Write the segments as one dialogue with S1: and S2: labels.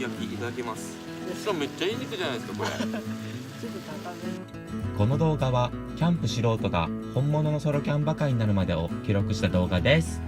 S1: 焼きいただきます。しかもめっちゃいい肉じゃないですかこれ。
S2: ちょっと高め。
S3: この動画はキャンプ素人が本物のソロキャンバカになるまでを記録した動画です。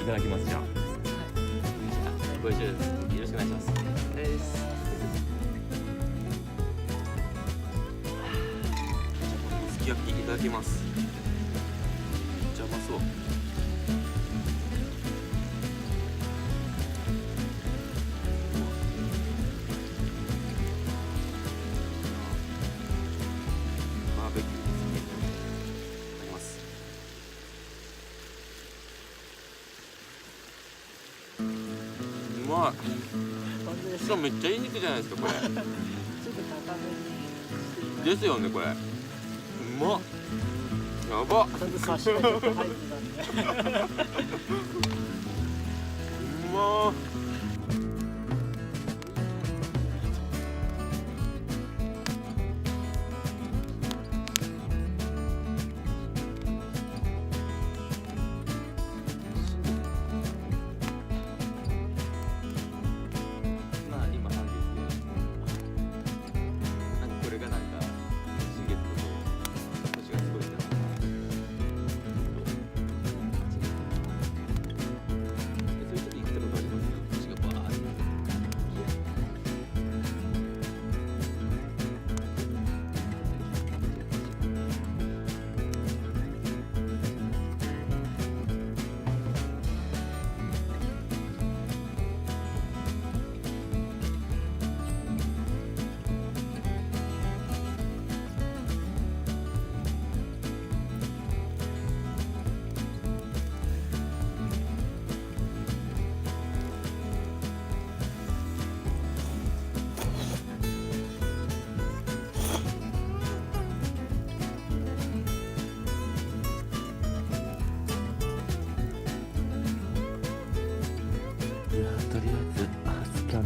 S3: ただきますじゃあ。
S1: ご一緒です。よろしくお願いします。すき焼きいただきます。めっちゃうまそう。バーベキュー好き。いただきます。うまい。
S2: 本当です
S1: しかもめっちゃいい肉じゃないですかこれ。
S2: ちょっと高めにしています。
S1: ですよねこれ。うまっ。やばっ。
S2: ちょっと差しがちょっと入ってたんで。
S1: うまっ。まあ今なんですけど、なんかこれがなんか新月と星がすごいじゃないですか。そういう時に来たことありますよ。星がバーって。いやとりあえずスキャン